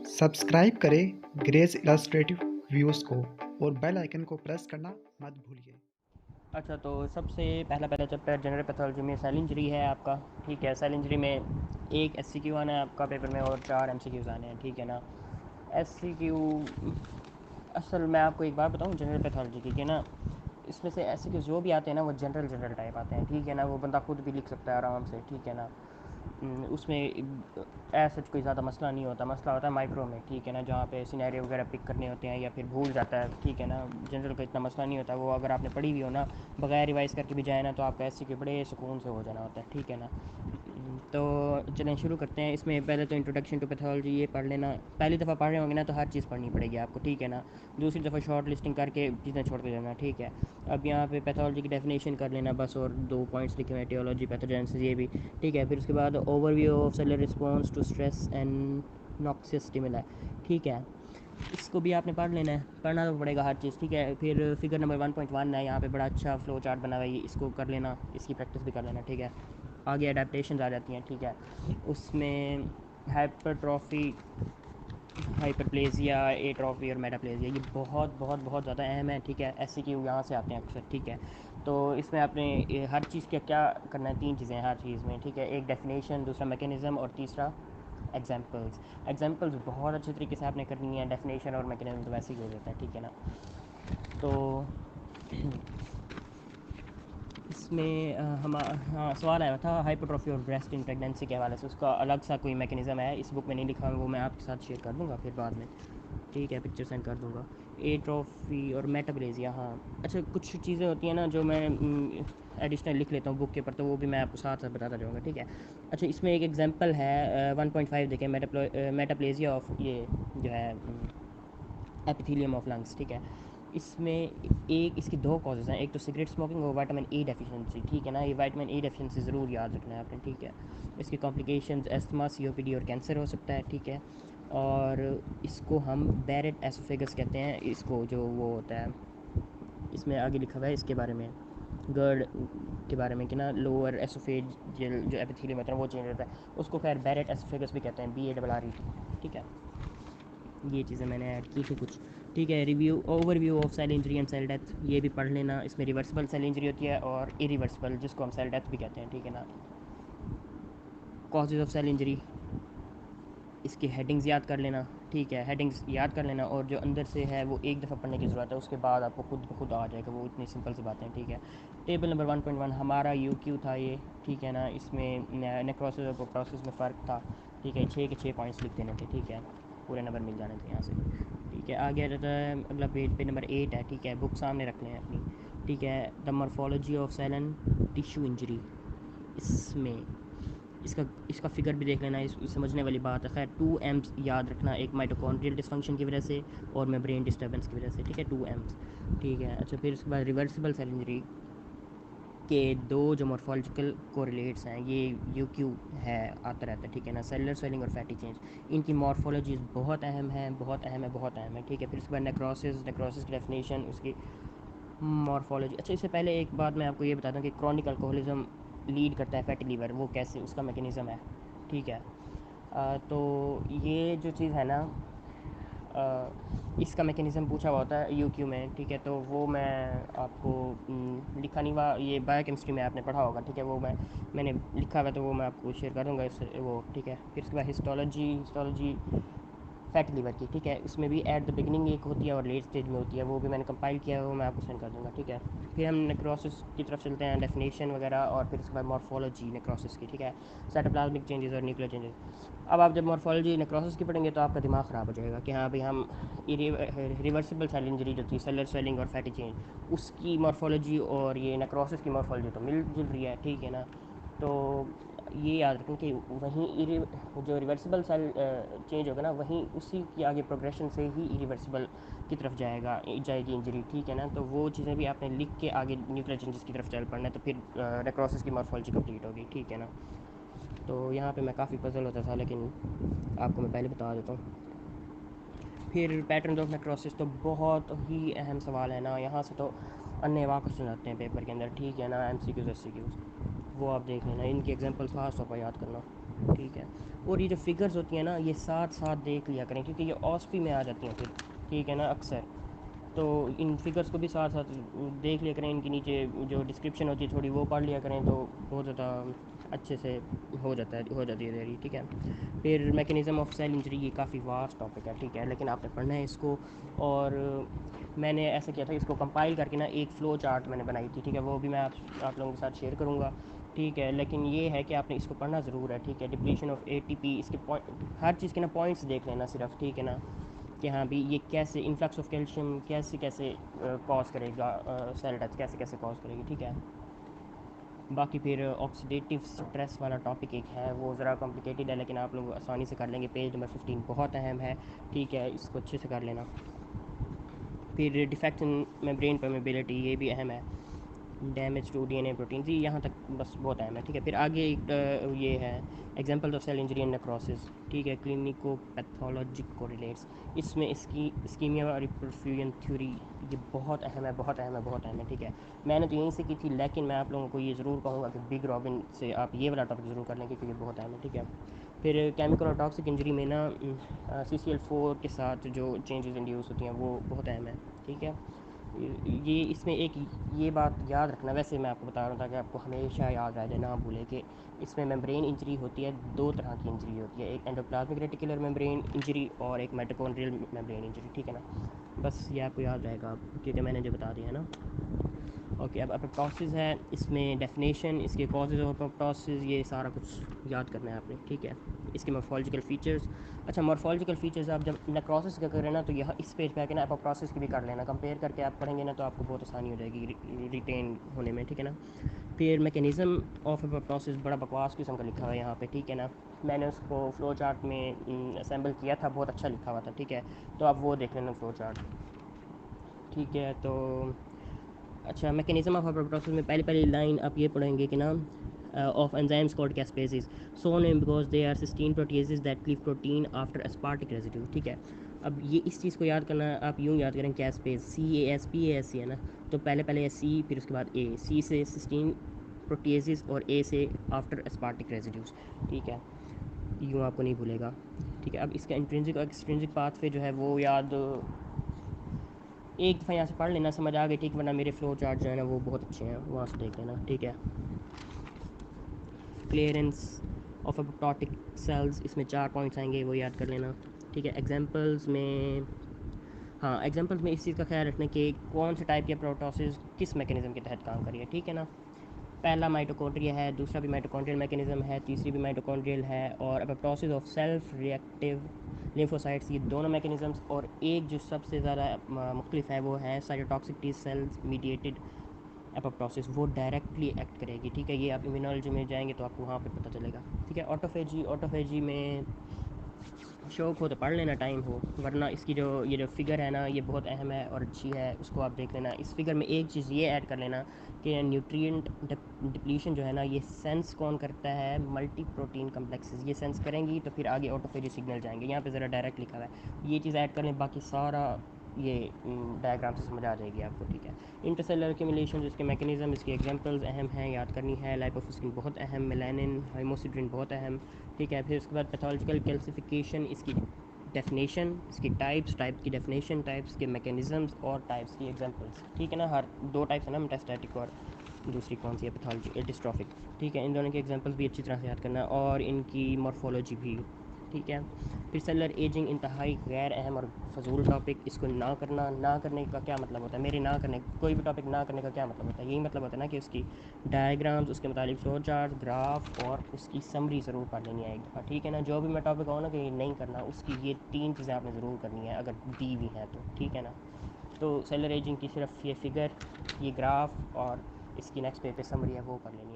Subscribe करें grace illustrative views को और बेल आइकन को प्रेस करना मत भूलिए। अच्छा, तो सबसे पहला चैप्टर जनरल पैथोलॉजी में सेल इंजरी है आपका। ठीक है, सेल इंजरी में एक एससीक्यू आना है आपका पेपर में और 4 एमसीक्यूज आने हैं। ठीक है ना। एससीक्यू असल मैं आपको एक बात बताऊं जनरल पैथोलॉजी की कि ना, इसमें से एससीक्यूज जो भी आते हैं ना वो जनरल टाइप आते हैं। ठीक है ना, वो बंदा खुद भी लिख सकता है आराम से। ठीक है ना। उसमें ऐसा कोई ज़्यादा मसला नहीं होता। मसला होता है माइक्रो में। ठीक है ना, जहाँ पे सिनेरियो वगैरह पिक करने होते हैं या फिर भूल जाता है। ठीक है ना, जनरल का इतना मसला नहीं होता। वो अगर आपने पढ़ी हुई हो ना, बगैर रिवाइज करके भी जाए ना, तो आपका एससी के बड़े सुकून से हो जाना होता है। ठीक है ना। तो चलें शुरू करते हैं। इसमें पहले तो इंट्रोडक्शन टू पैथोलॉजी ये पढ़ लेना। पहली दफ़ा पढ़ रहे होंगे ना तो हर चीज़ पढ़नी पड़ेगी आपको। ठीक है ना। दूसरी दफ़ा शॉर्ट लिस्टिंग करके चीज़ें छोड़ के जाना। ठीक है। अब यहाँ पे पैथोलॉजी की डेफिनेशन कर लेना बस, और 2 पॉइंट्स लिखे हुए हैं, टियोलॉजी पैथोजेनेसिस ये भी। ठीक है। फिर उसके बाद overview of cellular response to stress and noxious stimuli. ठीक है, इसको भी आपने पढ़ लेना है, पढ़ना तो पड़ेगा हर चीज़। ठीक है। फिर फिगर नंबर 1.1 है, यहाँ पे बड़ा अच्छा फ्लो चार्ट बना हुआ है, इसको कर लेना, इसकी प्रैक्टिस भी कर लेना। ठीक है। आगे अडेप्टेशन आ जाती हैं। ठीक है। उसमें हाइपरट्रॉफी, हाइपरप्लेजिया, एट्रॉफी और मेटाप्लेजिया, ये बहुत बहुत बहुत ज़्यादा अहम है। ठीक है। एस क्यू यहाँ से आते हैं अक्सर। ठीक है। तो इसमें आपने हर चीज़ का क्या करना है, 3 चीज़ें हैं हर चीज़ में। ठीक है, एक डेफिनेशन, दूसरा मैकेनिज़्म और तीसरा एग्जाम्पल्स। एग्जाम्पल्स बहुत अच्छे तरीके से आपने करनी है, डेफिनेशन और मैकेनिज्म तो वैसे ही हो जाता है। ठीक है ना। तो इसमें हम हाँ सवाल आया था हाइपरट्रॉफी और ब्रेस्ट इन प्रेगनेंसी के हवाले से, उसका अलग सा कोई मैकेनिज़्म है, इस बुक में नहीं लिखा, वो मैं आपके साथ शेयर कर दूँगा फिर बाद में। ठीक है, पिक्चर सेंड कर दूँगा। एट्रॉफी और मेटाप्लेजिया, हाँ अच्छा, कुछ चीज़ें होती हैं ना जो मैं एडिशनल लिख लेता हूँ बुक के ऊपर, तो वो भी मैं आपको साथ साथ बताता जाऊँगा। ठीक है। अच्छा, इसमें एक एग्जांपल है 1.5 देखें, मेटाप्लेजिया ऑफ ये जो है एपिथेलियम ऑफ लंग्स। ठीक है। इसमें एक इसकी 2 कॉजेज़ हैं, एक तो सिगरेट स्मोकिंग और विटामिन ए डेफिशिएंसी। ठीक है ना, ये विटामिन ए डेफिशिएंसी ज़रूर याद रखना है आपने। ठीक है। इसकी कॉम्प्लिकेशंस एस्थमा, सीओपीडी और कैंसर हो सकता है। ठीक है। और इसको हम बैरेट एसोफेगस कहते हैं, इसको जो वो होता है, इसमें आगे लिखा हुआ है इसके बारे में, गर्ड के बारे में कि ना लोअर एसोफेजियल जो एपिथेलियम होता है वो चेंज होता है, उसको खैर बैरेट एसोफेगस भी कहते हैं, BARRET। ठीक है। ये चीज़ें मैंने ऐड की थी कुछ। ठीक है। Review overview of cell injury and cell death, ये भी पढ़ लेना। इसमें रिवर्सिबल सेल इंजरी होती है और इरिवर्सिबल, जिसको हम सेल डेथ भी कहते हैं। ठीक है ना। कॉजेज ऑफ सेल इंजरी, इसकी हेडिंग्स याद कर लेना। ठीक है, हेडिंग्स याद कर लेना, और जो अंदर से है वो एक दफ़ा पढ़ने की ज़रूरत है, उसके बाद आपको खुद ब खुद आ जाएगा, वो इतनी सिंपल सी बातें हैं। ठीक है। टेबल नंबर 1.1 हमारा UQ था ये। ठीक है ना, इसमें नेक्रोसिस और प्रोक्रोसिस में फ़र्क था। ठीक है, 6 के 6 पॉइंट्स लिख देने थे। ठीक है, पूरे नंबर मिल जाने थे यहाँ से। ठीक है, आगे आ जाता है अगला पेज पे नंबर 8 है। ठीक है, बुक सामने रख लें अपनी। ठीक है, the morphology of cell and tissue injury, इसमें इसका इसका फिगर भी देख लेना, इस समझने वाली बात है। खैर 2 एम्स याद रखना, एक माइटोकॉन्ड्रियल डिसफंक्शन की वजह से और मेम्ब्रेन डिस्टर्बेंस की वजह से। ठीक है, 2 एम्स। ठीक है। अच्छा, फिर उसके बाद रिवर्सिबल सेल इंजरी के 2 जो मॉर्फोलॉजिकल कोरिलेट्स हैं, ये UQ है, आता रहता है। ठीक है ना, सेलुलर स्वेलिंग और फैटी चेंज, इनकी मॉर्फोलॉजीज बहुत अहम है, बहुत अहम है, बहुत अहम है। ठीक है। फिर उसके बाद नेक्रोसिस की डेफिनेशन, उसकी मॉर्फोलॉजी। अच्छा, इससे पहले एक बात मैं आपको ये बता दूं कि क्रॉनिक अल्कोहलिज्म लीड करता है फैटी लीवर, वो कैसे, उसका मैकेनिज़्म है। ठीक है। तो ये जो चीज़ है ना, इसका मैकेनिज़्म पूछा हुआ होता है UQ में। ठीक है, तो वो मैं आपको लिखा नहीं हुआ, ये बायोकेमिस्ट्री में आपने पढ़ा होगा। ठीक है, वो मैंने लिखा हुआ, तो वो मैं आपको शेयर कर दूँगा इससे वो। ठीक है। फिर उसके बाद हिस्टोलॉजी फैटी लीवर की। ठीक है, उसमें भी एट द बिगिनिंग एक होती है और लेट स्टेज में होती है, वो भी मैंने कंपाइल किया है, वो मैं आपको सेंड कर दूँगा। ठीक है। फिर हम नेक्रोसिस की तरफ चलते हैं, डेफिनेशन वगैरह, और फिर उसके बाद मॉर्फोलॉजी नेक्रोसिस की। ठीक है, साइटोप्लाज्मिक चेंजेस और न्यूक्लियर चेंजेस। अब आप जब मॉर्फोलॉजी नेक्रोसिस की पढ़ेंगे तो आपका दिमाग ख़राब हो जाएगा कि हाँ भाई, हम रिवर्सिबल सेल इंजरी जो थी, सेलर स्वेलिंग और फैटी चेंज, उसकी मॉर्फोलॉजी और ये नेक्रोसिस की मॉर्फोलॉजी तो मिल जुल रही है। ठीक है ना। तो ये याद रखें कि वहीं जो रिवर्सिबल सेल चेंज होगा ना, वहीं उसी की आगे प्रोग्रेशन से ही इरिवर्सिबल की तरफ जाएगी इंजरी। ठीक है ना, तो वो चीज़ें भी आपने लिख के आगे न्यूक्लियर चेंजेस की तरफ चल पड़ना है, तो फिर नेक्रोसिस की मॉर्फोलॉजी कंप्लीट होगी। ठीक है ना। तो यहाँ पे मैं काफ़ी पजल होता था, लेकिन आपको मैं पहले बता देता हूँ। फिर पैटर्न ऑफ नेक्रोसिस, तो बहुत ही अहम सवाल है ना, यहाँ से तो अन्य क्वेश्चन आते हैं पेपर के अंदर। ठीक है ना, MCQs SCQs। वो आप देख लेना, इनकी एग्जांपल्स खास तौर पर याद करना, ठीक है। और ये जो फिगर्स होती हैं ना, ये साथ साथ देख लिया करें, क्योंकि ये ऑस्पी में आ जाती हैं फिर, ठीक है ना, अक्सर। तो इन फिगर्स को भी साथ साथ देख लिया करें, इनके नीचे जो डिस्क्रिप्शन होती है थोड़ी वो पढ़ लिया करें, तो बहुत ज़्यादा अच्छे से हो जाती है तैयारी, ठीक है। फिर मैकेनिज़्म ऑफ सेल इंजरी, ये काफ़ी वास्ट टॉपिक है, ठीक है, लेकिन आपने पढ़ना है इसको। और मैंने ऐसा किया था, इसको कंपाइल करके ना एक फ़्लो चार्ट मैंने बनाई थी, ठीक है, वो भी मैं आप लोगों के साथ शेयर करूँगा, ठीक है। लेकिन ये है कि आपने इसको पढ़ना ज़रूर है, ठीक है। डिप्लीशन ऑफ एटीपी, इसके पॉइंट, हर चीज़ के ना पॉइंट्स देख लेना सिर्फ, ठीक है ना, कि हाँ भी ये कैसे इन्फ्लक्स ऑफ कैल्शियम कैसे कैसे कॉज करेगा, सेल डेथ कैसे कैसे कॉज करेगी, ठीक है। बाकी फिर ऑक्सीडेटिव स्ट्रेस वाला टॉपिक एक है, वो ज़रा कॉम्प्लिकेटेड है, लेकिन आप लोग आसानी से कर लेंगे। पेज नंबर 15 बहुत अहम है, ठीक है, इसको अच्छे से कर लेना। फिर डिफेक्ट इन मेम्ब्रेन परमेबिलिटी, ये भी अहम है। डैमेज टू डीएनए प्रोटीन, जी यहाँ तक बस बहुत अहम है, ठीक है। फिर आगे एक ये है example of cell injury and necrosis, ठीक है। क्लिनिको पैथोलॉजिक कोरिलेट्स, इसमें इसकी स्कीमिया और परफ्यूजन थ्योरी, ये बहुत अहम है, बहुत अहम है, बहुत अहम है, ठीक है। मैंने तो यहीं से की थी, लेकिन मैं आप लोगों को ये ज़रूर कहूँगा कि बिग रॉबिन से आप ये वाला टॉपिक ज़रूर कर लेंगे, क्योंकि बहुत अहम है, ठीक है। फिर केमिकल और टॉक्सिक इंजरी में ना CCl4 के साथ जो चेंजेस इंड्यूस होती हैं वो बहुत अहम है, ठीक है। ये इसमें एक ये बात याद रखना, वैसे मैं आपको बता रहा था कि आपको हमेशा याद रह जाए, ना भूले, कि इसमें मेम्ब्रेन इंजरी होती है, दो तरह की इंजरी होती है, एक एंडोप्लाज्मिक रेटिकुलर मेम्ब्रेन इंजरी और एक माइटोकॉन्ड्रियल मेम्ब्रेन इंजरी, ठीक है ना। बस ये आपको याद रहेगा, क्योंकि मैंने जो बता दिया है ना। ओके, अब एपोप्टोसिस है, इसमें डेफिनेशन, इसके कॉजेज ऑफ एपोप्टोसिस, ये सारा कुछ याद करना है आपने, ठीक है। इसके मॉर्फोलॉजिकल फीचर्स, अच्छा मॉर्फोलॉजिकल फीचर्स आप जब नेक्रोसिस का करें ना, तो यहाँ इस पेज पे आके ना एपोप्टोसिस की भी कर लेना, कंपेयर करके आप पढ़ेंगे ना, तो आपको बहुत आसानी हो जाएगी रिटेन होने में, ठीक है ना। फिर मैकेनिज़्म ऑफ एपोप्टोसिस बड़ा बकवास किस्म का लिखा हुआ है यहाँ पे, ठीक है ना। मैंने उसको फ्लो चार्ट में असेंबल किया था, बहुत अच्छा लिखा हुआ था, ठीक है। तो आप वो देख लेना फ्लो चार्ट, ठीक है। तो अच्छा, मैकेनिज्म ऑफ एपोप्टोसिस में पहली लाइन आप ये पढ़ेंगे कि ना, of enzymes called caspases, so named because they are cysteine proteases that cleave protein after aspartic residue, ठीक है। अब ये इस चीज़ को याद करना, आप यूँ याद करें, कैस्पेज CASPAS है ना, तो पहले है C, फिर उसके बाद A, C से सिस्टीन प्रोटीजेस और A से आफ्टर एस्पार्टिक रेजिड्यूज, ठीक है। यूँ आपको नहीं भूलेगा, ठीक है। अब इसका इंट्रिंसिक और एक्सट्रिंसिक पाथवे जो है वो याद एक दफ़ा यहाँ से पढ़ लेना, समझ आ गई, ठीक। वरना मेरे फ्लो चार्ट जो है ना वो बहुत अच्छे हैं, वहाँ से देख लेना, ठीक है। क्लियरेंस ऑफ एपोप्टोटिक सेल्स, इसमें 4 पॉइंट्स आएंगे, वो याद कर लेना, ठीक है। एग्जांपल्स में, हाँ एग्जांपल्स में इस चीज़ का ख्याल रखना कि कौन से टाइप की एपोप्टोसिस किस मैकेनिज्म के तहत काम करिए, ठीक है ना। पहला माइटोकॉन्ड्रिया है, दूसरा भी माइटोकॉन्ड्रियल मैकेनिज्म है, तीसरी भी माइटोकॉन्ड्रियल है, और apoptosis of self reactive lymphocytes, ये दोनों मैकेनिज्म्स। और एक जो सबसे ज़्यादा मुख्तलिफ है वो है cytotoxic T cells mediated apoptosis, वो डायरेक्टली एक्ट करेगी, ठीक है। ये आप इम्यूनोलॉजी में जाएंगे तो आपको वहाँ पे पता चलेगा, ठीक है। ऑटोफेजी में शौक हो तो पढ़ लेना, टाइम हो, वरना इसकी जो ये जो फिगर है ना, ये बहुत अहम है और अच्छी है, उसको आप देख लेना। इस फिगर में एक चीज़ ये ऐड कर लेना कि न्यूट्रिएंट डिप्लीशन जो है ना, ये सेंस कौन करता है, मल्टी प्रोटीन कम्प्लेक्सेस, ये सेंस करेंगी तो फिर आगे ऑटोफेजी सिग्नल जाएंगे। यहाँ पे ज़रा डायरेक्ट लिखा हुआ है, ये चीज़ ऐड कर लें, बाकी सारा ये डायग्राम से समझ आ जाएगी आपको, ठीक है। इंटरसेलर एक्यूमुलेशन, जिसके मैकेनिज्म, इसके एग्जांपल्स अहम हैं, याद करनी है। लाइपोफिस्किन बहुत अहम, मेलानिन, हाइमोसिड्रिन बहुत अहम, ठीक है। फिर उसके बाद पैथोलॉजिकल कैल्सिफिकेशन, इसकी डेफिनेशन, इसकी टाइप्स की डेफिनेशन, टाइप्स के मैकेनिज्म्स और टाइप्स की एग्जांपल्स, ठीक है ना। हर दो टाइप्स है ना, मेटास्टैटिक और दूसरी कौन सी है, पैथोलॉजी डिस्ट्रॉफिक, ठीक है। इन दोनों के एग्जांपल्स भी अच्छी तरह से याद करना और इनकी मॉर्फोलॉजी भी, ठीक है। फिर सेलुलर एजिंग इंतहाई गैर अहम और फजूल टॉपिक, इसको ना करना, ना करने का क्या मतलब होता है, मेरे ना करने, कोई भी टॉपिक ना करने का क्या मतलब होता है, यही मतलब होता है ना कि उसकी डायग्राम्स, उसके मुताबिक फ्लो चार्ट, ग्राफ और उसकी समरी ज़रूर पढ़ लेनी है एक दफ़ा, ठीक है ना। जो भी मैं टॉपिक कहूँ ना कि ये नहीं करना, उसकी ये 3 चीज़ें आपने ज़रूर करनी है, अगर दी हुई हैं तो, ठीक है ना। तो सेलुलर एजिंग की सिर्फ ये फिगर, ये ग्राफ और इसकी नेक्स्ट पेज पे समरी है, वो कर लेनी है।